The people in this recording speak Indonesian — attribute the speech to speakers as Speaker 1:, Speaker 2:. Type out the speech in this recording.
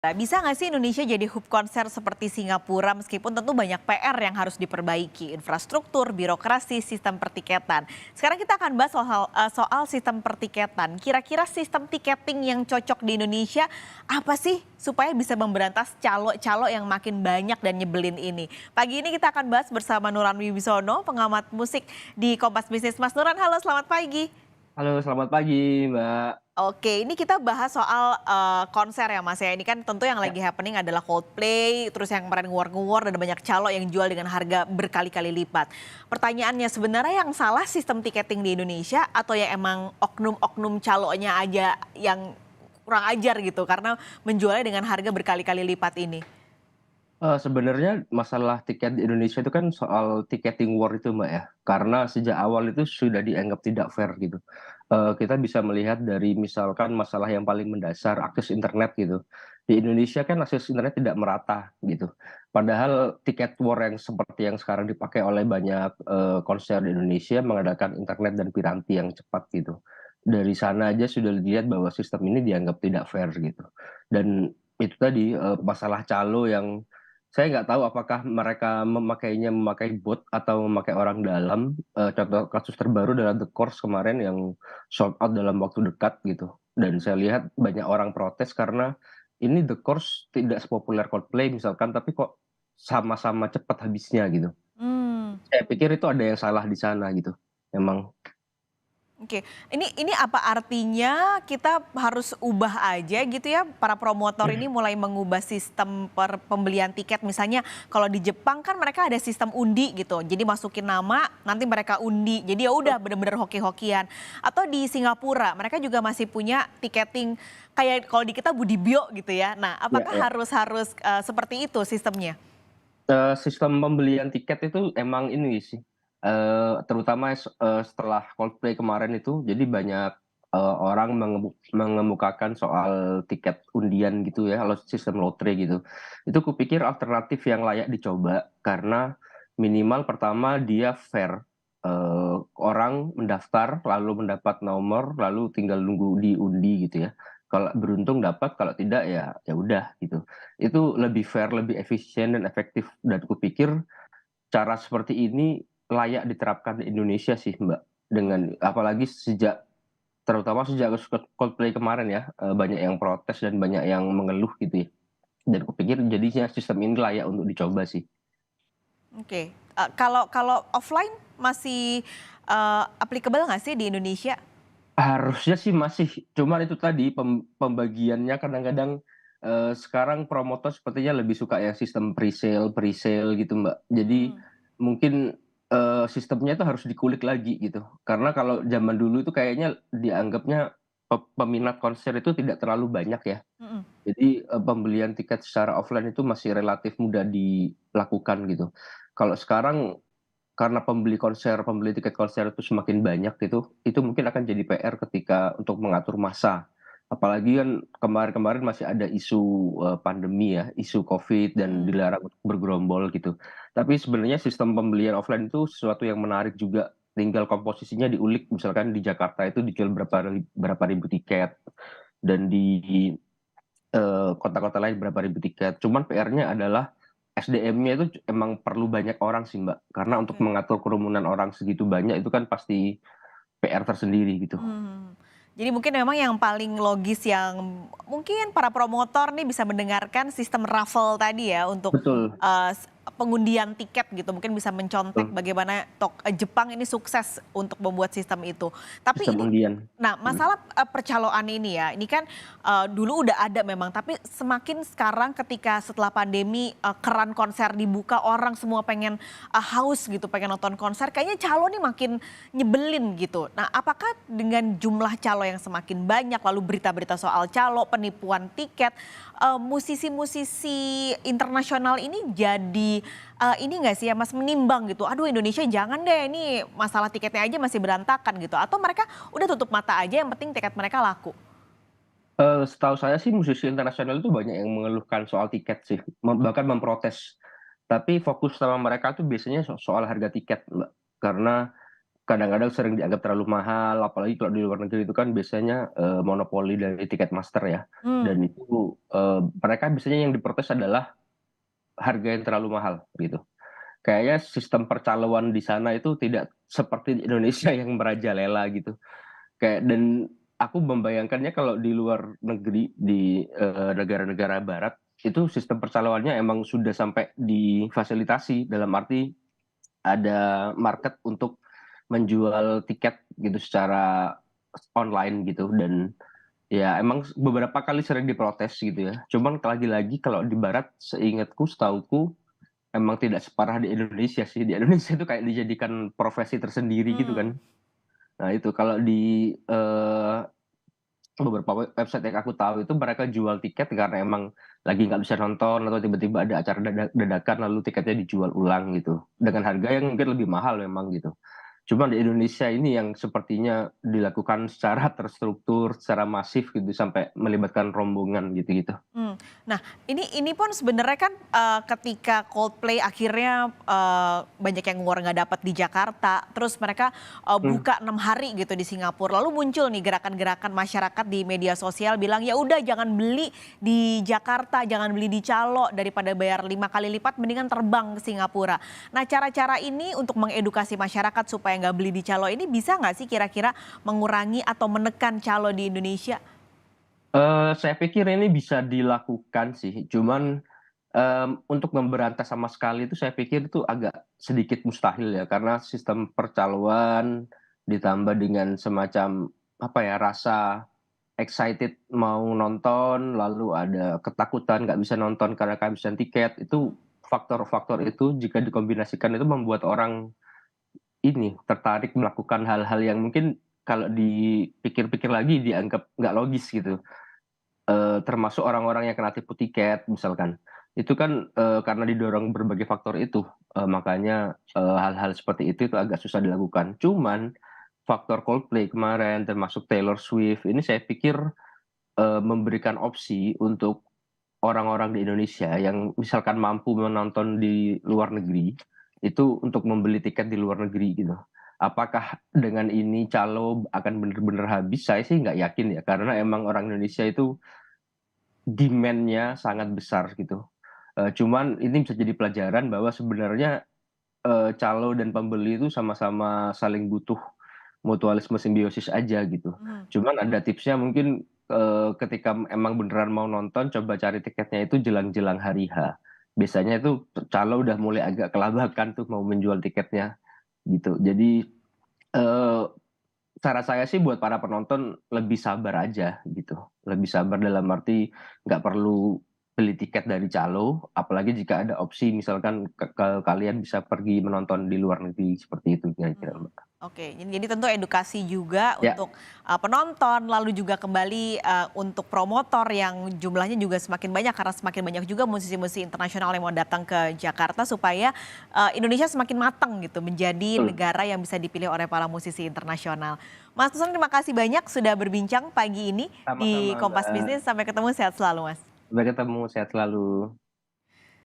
Speaker 1: Nah, bisa nggak sih Indonesia jadi hub konser seperti Singapura meskipun tentu banyak PR yang harus diperbaiki, infrastruktur, birokrasi, sistem pertiketan. Sekarang kita akan bahas soal sistem pertiketan. Kira-kira sistem tiketing yang cocok di Indonesia apa sih supaya bisa memberantas calo-calo yang makin banyak dan nyebelin ini. Pagi ini kita akan bahas bersama Nuran Wibisono, pengamat musik di Kompas Bisnis. Mas Nuran, halo selamat pagi.
Speaker 2: Halo, selamat pagi, Mbak.
Speaker 1: Oke, ini kita bahas soal, konser ya, Mas, ya. Ini kan tentu yang
Speaker 2: Ya,
Speaker 1: lagi happening adalah Coldplay, terus yang kemarin ngewar-ngewar dan banyak calo yang jual dengan harga berkali-kali lipat. Pertanyaannya sebenarnya yang salah sistem tiketing di Indonesia atau ya emang oknum-oknum calonya aja yang kurang ajar gitu karena menjualnya dengan harga berkali-kali lipat ini?
Speaker 2: sebenarnya masalah tiket di Indonesia itu kan soal tiketing war itu, Mbak, ya. Karena sejak awal itu sudah dianggap tidak fair gitu. Kita bisa melihat dari misalkan masalah yang paling mendasar, akses internet gitu. Di Indonesia kan akses internet tidak merata gitu. Padahal tiket war yang seperti yang sekarang dipakai oleh banyak, konser di Indonesia mengadakan internet dan piranti yang cepat gitu. Dari sana aja sudah dilihat bahwa sistem ini dianggap tidak fair gitu. Dan itu tadi, masalah calo yang saya nggak tahu apakah mereka memakai bot atau memakai orang dalam, contoh kasus terbaru adalah The Course kemarin yang sold out dalam waktu dekat gitu, dan saya lihat banyak orang protes karena ini The Course tidak sepopuler Coldplay misalkan, tapi kok sama-sama cepat habisnya gitu.
Speaker 1: Mmm.
Speaker 2: Saya pikir itu ada yang salah di sana gitu, memang.
Speaker 1: Oke, ini apa artinya kita harus ubah aja gitu ya, para promotor ini mulai mengubah sistem pembelian tiket misalnya kalau di Jepang kan mereka ada sistem undi gitu, jadi masukin nama nanti mereka undi, jadi ya udah bener-bener hoki-hokian. Atau di Singapura mereka juga masih punya tiketing kayak kalau di kita Budibio gitu ya. Nah,
Speaker 2: Ya,
Speaker 1: apakah
Speaker 2: ya.
Speaker 1: harus harus seperti itu sistemnya?
Speaker 2: Sistem pembelian tiket itu emang ini sih, terutama setelah Coldplay kemarin itu, jadi banyak, orang mengemukakan soal tiket undian gitu ya, sistem lotre gitu. Itu kupikir alternatif yang layak dicoba, karena minimal pertama dia fair, orang mendaftar, lalu mendapat nomor, lalu tinggal nunggu diundi gitu ya. Kalau beruntung dapat, kalau tidak ya ya udah gitu. Itu lebih fair, lebih efisien dan efektif, dan kupikir cara seperti ini layak diterapkan di Indonesia sih, Mbak. Dengan apalagi terutama sejak Coldplay kemarin ya, banyak yang protes dan banyak yang mengeluh gitu ya. Dan kupikir jadinya sistem ini layak untuk dicoba sih.
Speaker 1: Oke, kalau kalau offline masih, applicable nggak sih di Indonesia?
Speaker 2: Harusnya sih masih, cuman itu tadi pembagiannya kadang-kadang, sekarang promotor sepertinya lebih suka yang sistem presale gitu, Mbak. Jadi
Speaker 1: Mhm.
Speaker 2: mungkin, sistemnya itu harus dikulik lagi gitu. Karena kalau zaman dulu itu kayaknya dianggapnya peminat konser itu tidak terlalu banyak ya.
Speaker 1: Mhm.
Speaker 2: Jadi, pembelian tiket secara offline itu masih relatif mudah dilakukan gitu. Kalau sekarang karena pembeli tiket konser itu semakin banyak gitu, itu mungkin akan jadi PR ketika untuk mengatur massa. Apalagi kan kemarin-kemarin masih ada isu, pandemi ya, isu Covid dan
Speaker 1: Mhm.
Speaker 2: dilarang untuk bergerombol gitu. Tapi sebenarnya sistem pembelian offline itu sesuatu yang menarik juga, tinggal komposisinya diulik, misalkan di Jakarta itu dijual berapa ribu tiket, dan di, kota-kota lain berapa ribu tiket. Cuman PR-nya adalah SDM-nya itu emang perlu banyak orang sih, Mbak. Karena untuk
Speaker 1: Oke.
Speaker 2: mengatur kerumunan orang segitu banyak itu kan pasti PR tersendiri gitu.
Speaker 1: Mhm. Jadi mungkin memang yang paling logis yang mungkin para promotor nih bisa mendengarkan sistem raffle tadi ya untuk,
Speaker 2: Betul,
Speaker 1: pengundian tiket gitu, mungkin bisa mencontek
Speaker 2: betul,
Speaker 1: bagaimana Jepang ini sukses untuk membuat sistem itu. Tapi
Speaker 2: sistem
Speaker 1: ini
Speaker 2: undian.
Speaker 1: nah
Speaker 2: Mhm.
Speaker 1: masalah, percaloan ini ya, ini kan, dulu udah ada memang, tapi semakin sekarang ketika setelah pandemi, keran konser dibuka, orang semua pengen, haus gitu, pengen nonton konser, kayaknya calo nih makin nyebelin gitu. Nah, apakah dengan jumlah calo yang semakin banyak, lalu berita-berita soal calo, penipuan tiket, musisi-musisi internasional ini jadi, ini nggak sih ya Mas, menimbang gitu, aduh Indonesia jangan deh ini masalah tiketnya aja masih berantakan gitu, atau mereka udah tutup mata aja yang penting tiket mereka laku?
Speaker 2: Setahu saya sih musisi internasional itu banyak yang mengeluhkan soal tiket sih, bahkan memprotes. Tapi fokus sama mereka tuh biasanya soal harga tiket, Mbak. Karena kadang-kadang sering dianggap terlalu mahal, apalagi kalau di luar negeri itu kan biasanya, monopoli dari Ticketmaster ya,
Speaker 1: Hmm.
Speaker 2: dan itu, mereka biasanya yang diprotes adalah harga yang terlalu mahal, gitu. Kayaknya sistem percaloan di sana itu tidak seperti di Indonesia yang merajalela gitu. Kayak dan aku membayangkannya kalau di luar negeri, di, negara-negara barat, itu sistem percaloannya emang sudah sampai difasilitasi, dalam arti ada market untuk menjual tiket gitu secara online gitu dan ya emang beberapa kali sering diprotes gitu ya. Cuman lagi-lagi kalau di barat seingatku, setauku emang tidak separah di Indonesia sih. Di Indonesia itu kayak dijadikan profesi tersendiri gitu
Speaker 1: Hmm.
Speaker 2: kan. Nah itu kalau di, beberapa website yang aku tahu itu mereka jual tiket karena emang lagi nggak bisa nonton atau tiba-tiba ada acara dadakan lalu tiketnya dijual ulang gitu, dengan harga yang mungkin lebih mahal memang gitu. Cuma di Indonesia ini yang sepertinya dilakukan secara terstruktur, secara masif gitu sampai melibatkan rombongan gitu-gitu.
Speaker 1: Hmm. Nah, ini pun sebenarnya kan, ketika Coldplay akhirnya, banyak yang war nggak dapat di Jakarta, terus mereka,
Speaker 2: Mmm,
Speaker 1: buka 6 hari gitu di Singapura. Lalu muncul nih gerakan-gerakan masyarakat di media sosial bilang, "Ya udah jangan beli di Jakarta, jangan beli di Calo, daripada bayar 5 kali lipat mendingan terbang ke Singapura." Nah, cara-cara ini untuk mengedukasi masyarakat supaya nggak beli di Calo ini bisa nggak sih kira-kira mengurangi atau menekan calo di Indonesia?
Speaker 2: saya pikir ini bisa dilakukan sih, cuman, untuk memberantas sama sekali itu saya pikir itu agak sedikit mustahil ya, karena sistem percaloan ditambah dengan semacam, apa ya, rasa excited mau nonton, lalu ada ketakutan nggak bisa nonton karena kehabisan tiket, itu faktor-faktor itu jika dikombinasikan itu membuat orang ini, tertarik melakukan hal-hal yang mungkin kalau dipikir-pikir lagi dianggap nggak logis gitu. Termasuk orang-orang yang kena tipu tiket misalkan. Itu kan, karena didorong berbagai faktor itu, makanya, hal-hal seperti itu agak susah dilakukan. Cuman, faktor Coldplay kemarin termasuk Taylor Swift ini saya pikir, memberikan opsi untuk orang-orang di Indonesia yang misalkan mampu menonton di luar negeri, itu untuk membeli tiket di luar negeri gitu. Apakah dengan ini calo akan bener-bener habis? Saya sih nggak yakin ya, karena emang orang Indonesia itu demand-nya sangat besar gitu. Cuman ini bisa jadi pelajaran bahwa sebenarnya, calo dan pembeli itu sama-sama saling butuh mutualisme simbiosis aja gitu.
Speaker 1: Mhm.
Speaker 2: Cuman ada tipsnya mungkin, ketika emang beneran mau nonton coba cari tiketnya itu jelang-jelang hari H. Biasanya itu calo udah mulai agak kelabakan tuh mau menjual tiketnya gitu. Jadi, eee cara saya sih buat para penonton lebih sabar aja gitu, lebih sabar dalam arti nggak perlu beli tiket dari calo, apalagi jika ada opsi misalkan kalian bisa pergi menonton di luar negeri, seperti itu kira-kira,
Speaker 1: Mmm,
Speaker 2: Mbak.
Speaker 1: oke. Jadi tentu edukasi juga
Speaker 2: Ya,
Speaker 1: untuk, penonton, lalu juga kembali, untuk promotor yang jumlahnya juga semakin banyak karena semakin banyak juga musisi-musisi internasional yang mau datang ke Jakarta supaya, Indonesia semakin matang gitu menjadi
Speaker 2: betul,
Speaker 1: negara yang bisa dipilih oleh para musisi internasional. Mas Tusan terima kasih banyak sudah berbincang pagi ini di
Speaker 2: sama-sama,
Speaker 1: Kompas
Speaker 2: Mbak.
Speaker 1: Bisnis, sampai ketemu, sehat selalu Mas.
Speaker 2: Sampai ketemu, sehat selalu.